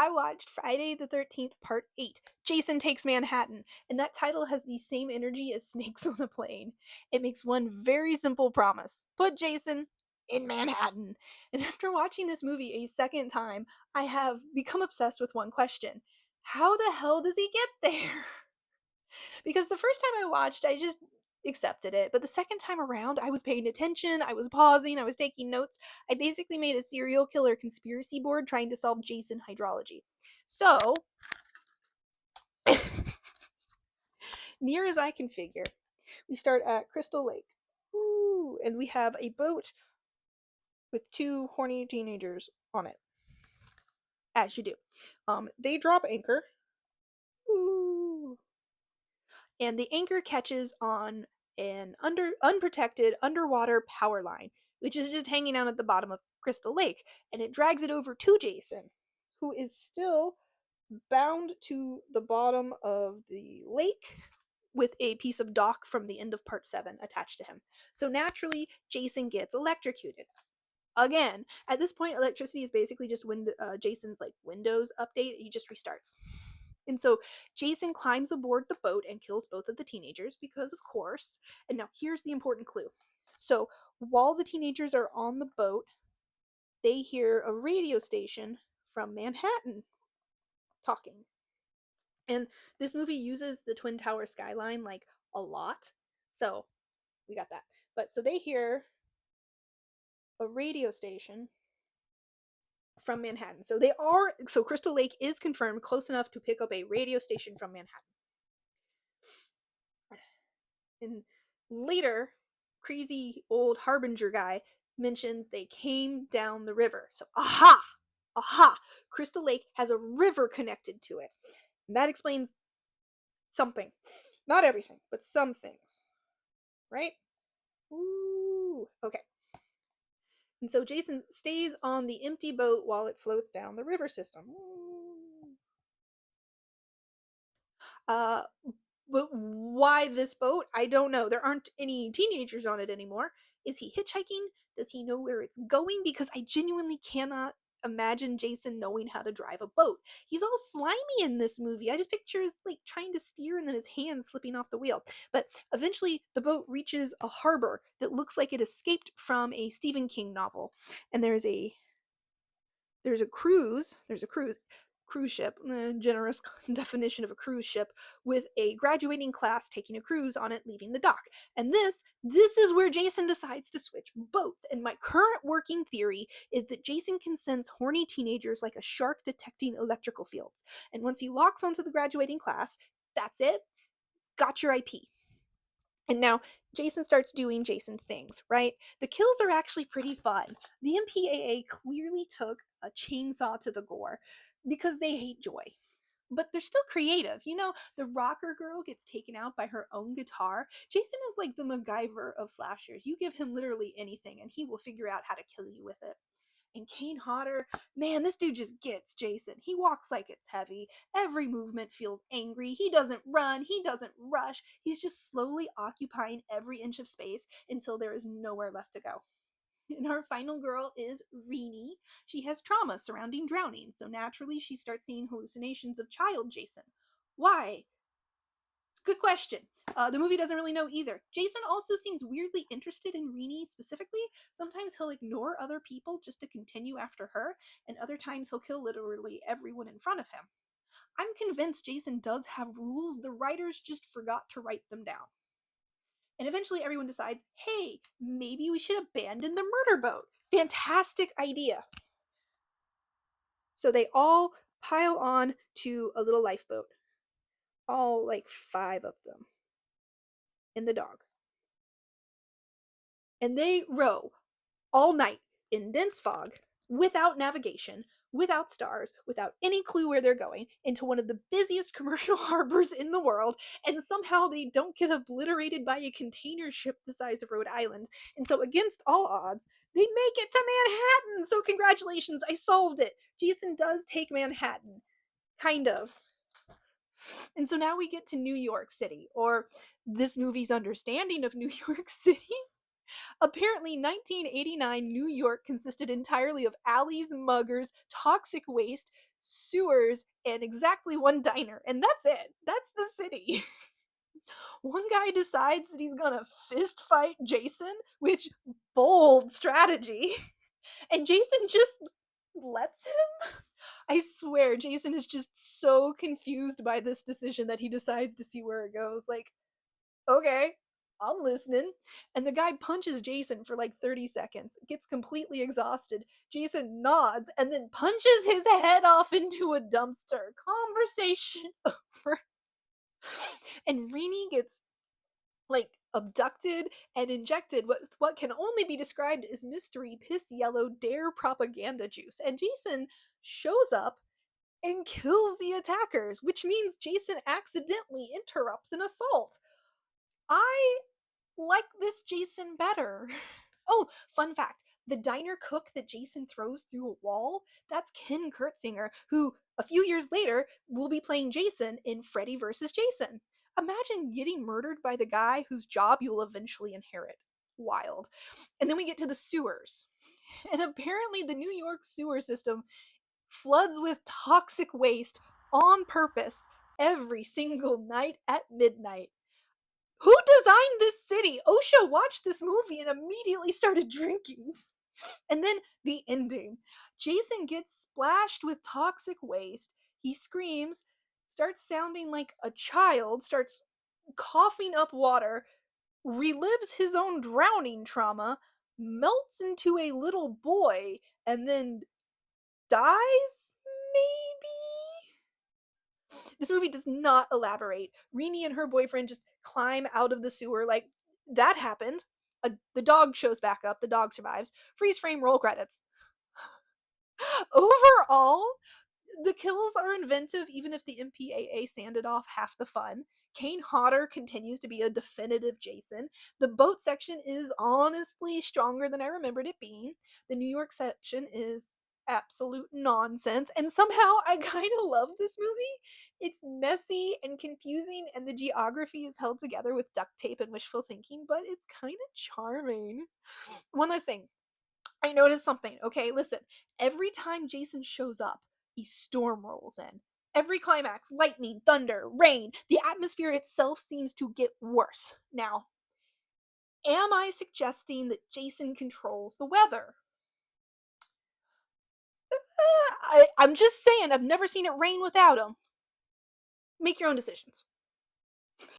I watched Friday the 13th, Part 8, Jason Takes Manhattan, and that title has the same energy as Snakes on a Plane. It makes one very simple promise: put Jason in Manhattan. And after watching this movie a second time, I have become obsessed with one question: how the hell does he get there? Because the first time I watched, I just accepted it. But the second time around, I was paying attention, I was pausing, I was taking notes. I basically made a serial killer conspiracy board trying to solve Jason hydrology. So, near as I can figure, we start at Crystal Lake. Ooh, and we have a boat with two horny teenagers on it. As you do. They drop anchor. Ooh. And the anchor catches on an unprotected underwater power line, which is just hanging out at the bottom of Crystal Lake, and it drags it over to Jason, who is still bound to the bottom of the lake with a piece of dock from the end of part 7 attached to him. So naturally, Jason gets electrocuted. Again, at this point, electricity is basically just Jason's like Windows update. He just restarts. And so Jason climbs aboard the boat and kills both of the teenagers because, of course. And now here's the important clue. So while the teenagers are on the boat, they hear a radio station from Manhattan talking. And this movie uses the Twin Tower skyline like a lot. So we got that. But so they hear a radio station from Manhattan. So Crystal Lake is confirmed close enough to pick up a radio station from Manhattan. And later, crazy old Harbinger guy mentions they came down the river. So aha, Crystal Lake has a river connected to it. And that explains something. Not everything, but some things. Right? Ooh, okay. And so Jason stays on the empty boat while it floats down the river system. But why this boat? I don't know. There aren't any teenagers on it anymore. Is he hitchhiking? Does he know where it's going? Because I genuinely cannot imagine Jason knowing how to drive a boat. He's all slimy in this movie. I just picture his like trying to steer and then his hand slipping off the wheel. But eventually the boat reaches a harbor that looks like it escaped from a Stephen King novel. And there's a cruise ship, generous definition of a cruise ship, with a graduating class taking a cruise on it, leaving the dock. And this is where Jason decides to switch boats. And my current working theory is that Jason can sense horny teenagers like a shark detecting electrical fields. And once he locks onto the graduating class, that's it. It's got your IP. And now Jason starts doing Jason things, right? The kills are actually pretty fun. The MPAA clearly took a chainsaw to the gore because they hate joy. But they're still creative. You know, the rocker girl gets taken out by her own guitar. Jason is like the MacGyver of slashers. You give him literally anything and he will figure out how to kill you with it. And Kane Hodder, man, this dude just gets Jason. He walks like it's heavy. Every movement feels angry. He doesn't run. He doesn't rush. He's just slowly occupying every inch of space until there is nowhere left to go. And our final girl is Renee. She has trauma surrounding drowning, so naturally she starts seeing hallucinations of child Jason. Why? It's a good question. The movie doesn't really know either. Jason also seems weirdly interested in Renee specifically. Sometimes he'll ignore other people just to continue after her, and other times he'll kill literally everyone in front of him. I'm convinced Jason does have rules. The writers just forgot to write them down. And eventually everyone decides, hey, maybe we should abandon the murder boat. Fantastic idea. So they all pile on to a little lifeboat. All like 5 of them. And the dog. And they row all night in dense fog, without navigation, without stars, without any clue where they're going, into one of the busiest commercial harbors in the world, and somehow they don't get obliterated by a container ship the size of Rhode Island. And so against all odds, they make it to Manhattan! So congratulations, I solved it! Jason does take Manhattan. Kind of. And so now we get to New York City, or this movie's understanding of New York City. Apparently, 1989 New York consisted entirely of alleys, muggers, toxic waste, sewers, and exactly one diner. And that's it. That's the city. One guy decides that he's gonna fist fight Jason, which bold strategy. And Jason just lets him. I swear, Jason is just so confused by this decision that he decides to see where it goes. Like, okay, I'm listening. And the guy punches Jason for like 30 seconds, gets completely exhausted. Jason nods and then punches his head off into a dumpster. Conversation over. And Rini gets like abducted and injected what can only be described as mystery piss yellow dare propaganda juice. And Jason shows up and kills the attackers, which means Jason accidentally interrupts an assault. I like this Jason better. Oh, fun fact. The diner cook that Jason throws through a wall, that's Ken Kurtzinger, who a few years later will be playing Jason in Freddy vs. Jason. Imagine getting murdered by the guy whose job you'll eventually inherit. Wild. And then we get to the sewers. And apparently the New York sewer system floods with toxic waste on purpose every single night at midnight. Who designed this city? OSHA watched this movie and immediately started drinking. And then the ending. Jason gets splashed with toxic waste. He screams, starts sounding like a child, starts coughing up water, relives his own drowning trauma, melts into a little boy, and then dies? Maybe? This movie does not elaborate. Rini and her boyfriend just climb out of the sewer like that happened. The dog shows back up. The dog survives. Freeze frame, roll credits. Overall, the kills are inventive even if the MPAA sanded off half the fun. Kane Hodder continues to be a definitive Jason. The boat section is honestly stronger than I remembered it being. The New York section is absolute nonsense, and somehow I kind of love this movie. It's messy and confusing, and the geography is held together with duct tape and wishful thinking, but it's kind of charming. One last thing. I noticed something. Okay, listen. Every time Jason shows up, a storm rolls in. Every climax, lightning, thunder, rain, the atmosphere itself seems to get worse. Now, am I suggesting that Jason controls the weather? I'm just saying, I've never seen it rain without him. Make your own decisions.